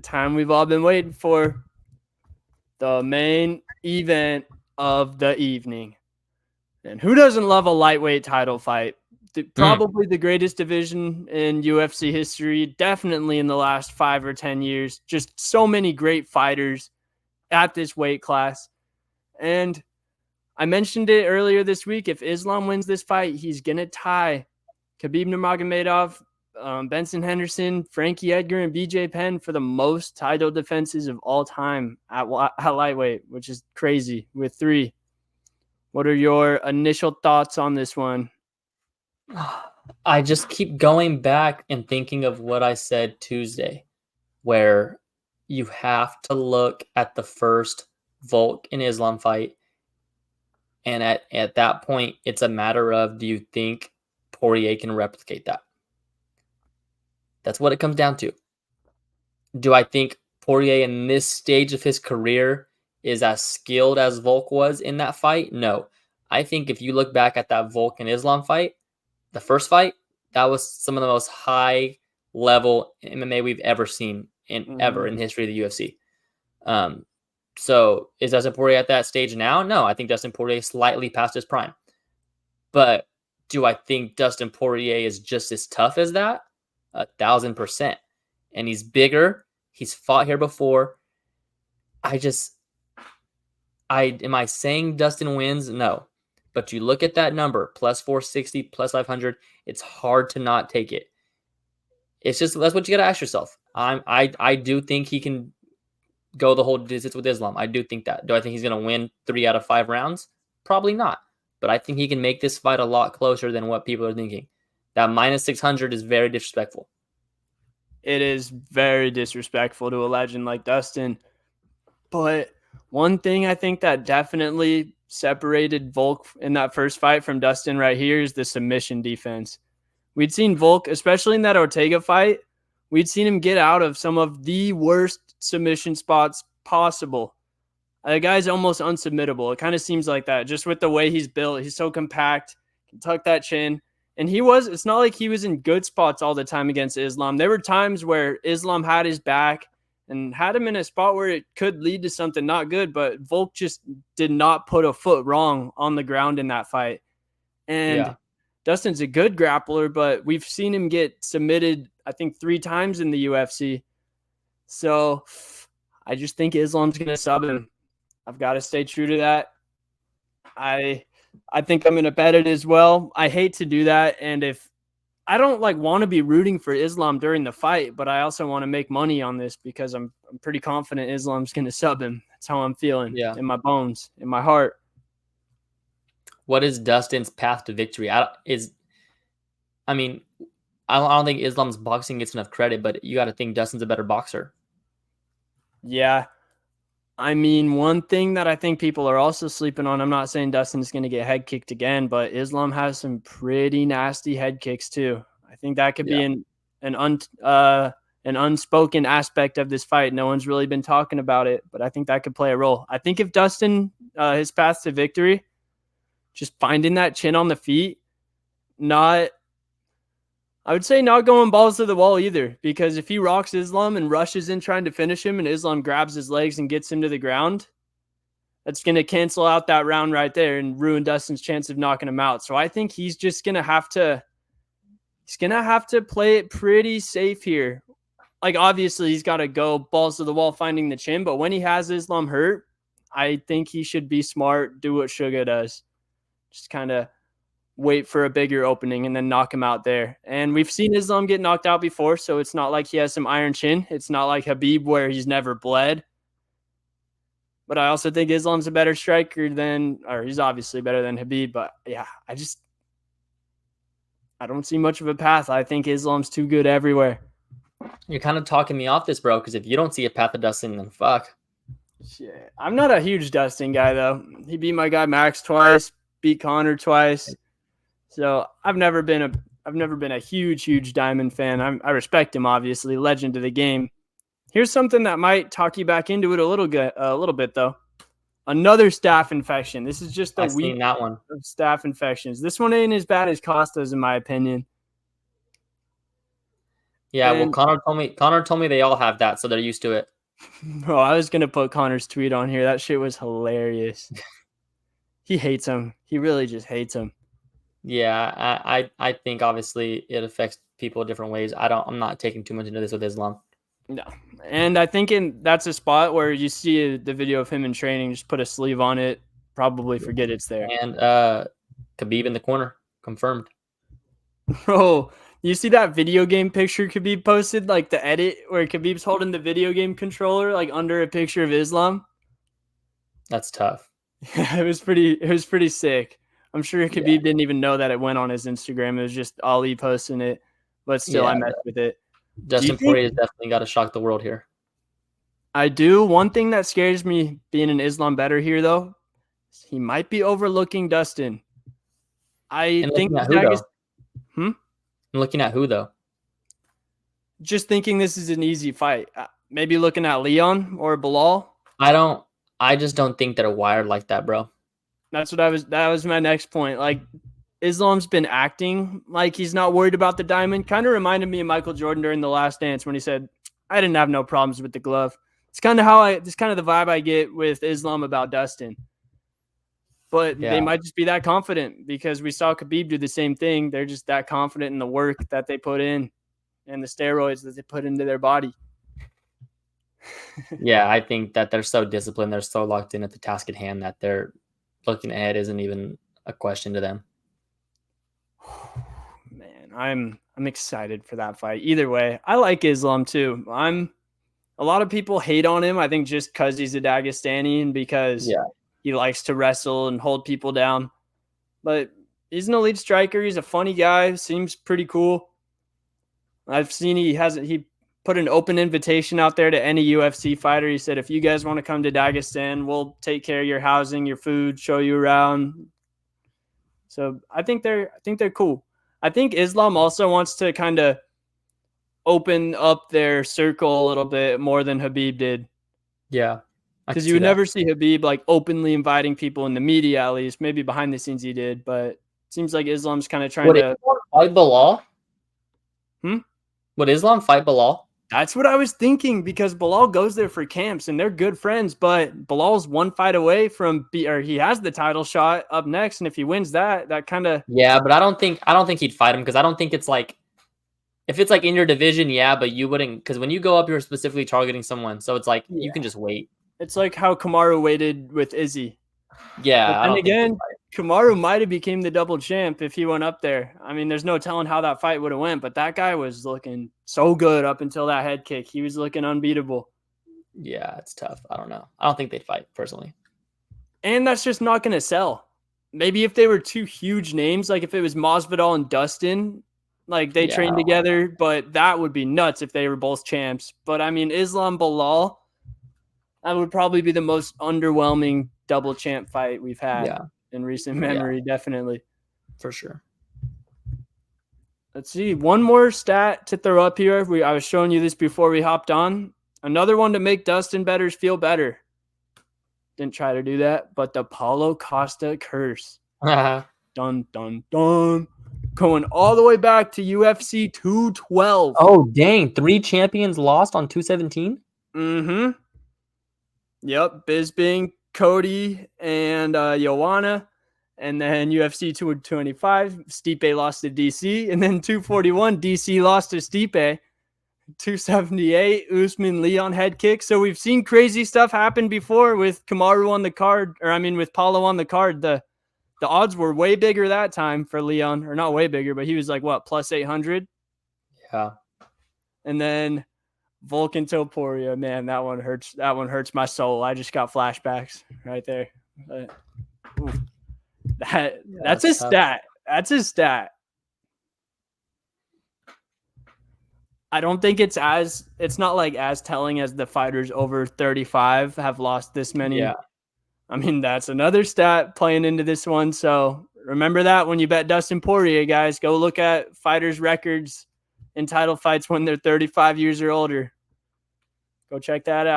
time we've all been waiting for, the main event of the evening. And who doesn't love a lightweight title fight? Probably the greatest division in UFC history, definitely in the last 5 or 10 years. Just so many great fighters at this weight class. And I mentioned it earlier this week. If Islam wins this fight, he's going to tie Khabib Nurmagomedov, Benson Henderson, Frankie Edgar, and BJ Penn for the most title defenses of all time at lightweight, which is crazy, with 3. What are your initial thoughts on this one? I just keep going back and thinking of what I said Tuesday, where you have to look at the first Volk and Islam fight. And at that point, it's a matter of, do you think Poirier can replicate that? That's what it comes down to. Do I think Poirier in this stage of his career is as skilled as Volk was in that fight? No. I think if you look back at that Volk and Islam fight, the first fight, that was some of the most high level MMA we've ever seen ever in the history of the UFC. So is Dustin Poirier at that stage now? No, I think Dustin Poirier is slightly past his prime. But do I think Dustin Poirier is just as tough as that? 1,000%. And he's bigger. He's fought here before. Am I saying Dustin wins? No. But you look at that number, plus 460, plus 500, it's hard to not take it. It's just, that's what you got to ask yourself. I do think he can go the whole distance with Islam. I do think that. Do I think he's going to win 3 out of 5 rounds? Probably not. But I think he can make this fight a lot closer than what people are thinking. That minus 600 is very disrespectful. It is very disrespectful to a legend like Dustin. But one thing I think that definitely separated Volk in that first fight from Dustin right here is the submission defense. We'd seen Volk, especially in that Ortega fight, we'd seen him get out of some of the worst submission spots possible. The guy's almost unsubmittable. It kind of seems like that, just with the way he's built. He's so compact, can tuck that chin. And it's not like he was in good spots all the time against Islam. There were times where Islam had his back and had him in a spot where it could lead to something not good, but Volk just did not put a foot wrong on the ground in that fight. And Dustin's a good grappler, but we've seen him get submitted, I think, 3 times in the UFC. So I just think Islam's going to sub him. I've got to stay true to that. I think I'm going to bet it as well. I hate to do that. And if I don't want to be rooting for Islam during the fight, but I also want to make money on this because I'm pretty confident Islam's going to sub him. That's how I'm feeling in my bones, in my heart. What is Dustin's path to victory? I don't think Islam's boxing gets enough credit, but you got to think Dustin's a better boxer. Yeah. I mean, one thing that I think people are also sleeping on, I'm not saying Dustin's going to get head kicked again, but Islam has some pretty nasty head kicks too. I think that could be an unspoken aspect of this fight. No one's really been talking about it, but I think that could play a role. I think if Dustin, his path to victory, just finding that chin on the feet, I would say not going balls to the wall either, because if he rocks Islam and rushes in trying to finish him and Islam grabs his legs and gets him to the ground, that's going to cancel out that round right there and ruin Dustin's chance of knocking him out. So I think he's just going to have to play it pretty safe here. Obviously he's got to go balls to the wall finding the chin, but when he has Islam hurt, I think he should be smart, do what Suga does. Just kind of wait for a bigger opening and then knock him out there. And we've seen Islam get knocked out before, so it's not like he has some iron chin. It's not like Khabib where he's never bled. But I also think Islam's a better striker he's obviously better than Khabib. But yeah, I don't see much of a path. I think Islam's too good everywhere. You're kind of talking me off this, bro, because if you don't see a path to Dustin, then fuck. Shit. I'm not a huge Dustin guy, though. He beat my guy Max twice, beat Connor twice. So I've never been a huge Diamond fan. I respect him, obviously, legend of the game. Here's something that might talk you back into it a little bit though. Another staph infection. This is just a week that one of staph infections. This one ain't as bad as Costa's, in my opinion. Yeah, well, And Connor told me they all have that, so they're used to it. bro, I was gonna put Connor's tweet on here. That shit was hilarious. He hates him. He really just hates him. Yeah, I think obviously it affects people different ways. I'm not taking too much into this with Islam. No. And I think that's a spot where you see the video of him in training, just put a sleeve on it, probably forget it's there. And Khabib in the corner, confirmed. Bro, you see that video game picture Khabib posted, like the edit where Khabib's holding the video game controller like under a picture of Islam? That's tough. Yeah, it was pretty sick. I'm sure Khabib didn't even know that it went on his Instagram. It was just Ali posting it, but still I messed with it. Dustin Poirier has definitely got to shock the world here. I do. One thing that scares me being an Islam better here, though, he might be overlooking Dustin. I think Looking at who though? Just thinking this is an easy fight. Maybe looking at Leon or Bilal. I just don't think they're wired like that, bro. That was my next point. Like, Islam's been acting like he's not worried about the diamond. Kind of reminded me of Michael Jordan during The Last Dance when he said, I didn't have no problems with the glove. It's kind of the vibe I get with Islam about Dustin. But they might just be that confident because we saw Khabib do the same thing. They're just that confident in the work that they put in and the steroids that they put into their body. Yeah, I think that they're so disciplined. They're so locked in at the task at hand that they're looking ahead isn't even a question to them. Man, I'm excited for that fight. Either way, I like Islam too. A lot of people hate on him, I think, just because he's a Dagestani and because he likes to wrestle and hold people down. But he's an elite striker. He's a funny guy. Seems pretty cool. I've seen he put an open invitation out there to any UFC fighter. He said, if you guys want to come to Dagestan, we'll take care of your housing, your food, show you around. So I think they're cool. I think Islam also wants to kind of open up their circle a little bit more than Khabib did. Yeah. Because you would never see Khabib like openly inviting people in the media, at least. Maybe behind the scenes he did, but it seems like Islam's kind of trying to fight Bilal. Would Islam fight Bilal? That's what I was thinking because Bilal goes there for camps and they're good friends, but Bilal's one fight away from he has the title shot up next, and if he wins that kind of but I don't think he'd fight him because I don't think it's like if it's like in your division, but you wouldn't because when you go up, you're specifically targeting someone, so it's like you can just wait. It's like how Kamaru waited with Izzy. Yeah, and again, Kamaru might have became the double champ if he went up there. I mean, there's no telling how that fight would have went, but that guy was looking so good up until that head kick. He was looking unbeatable. Yeah, it's tough. I don't know. I don't think they'd fight, personally. And that's just not going to sell. Maybe if they were two huge names, like if it was Masvidal and Dustin, like they trained together, but that would be nuts if they were both champs. But I mean, Islam Bilal, that would probably be the most underwhelming double champ fight we've had in recent memory, definitely. For sure. Let's see. One more stat to throw up here. I was showing you this before we hopped on. Another one to make Dustin bettors feel better. Didn't try to do that, but the Paulo Costa curse. Dun, dun, dun. Going all the way back to UFC 212. Oh, dang. 3 champions lost on 217? Mm-hmm. Yep. Bisping, Cody, and Joanna. And then UFC 225, Stipe lost to DC. And then 241, DC lost to Stipe. 278, Usman Leon head kick. So we've seen crazy stuff happen before with Kamaru on the card, with Paulo on the card. The odds were way bigger that time for Leon, or not way bigger, but he was like, what, plus 800? Yeah. And then Volkan Topuria, man, that one hurts. That one hurts my soul. I just got flashbacks right there. But, that's a stat. That's a stat. I don't think it's not like as telling as the fighters over 35 have lost this many. Yeah. I mean, that's another stat playing into this one. So remember that when you bet Dustin Poirier, guys. Go look at fighters' records in title fights when they're 35 years or older. Go check that out.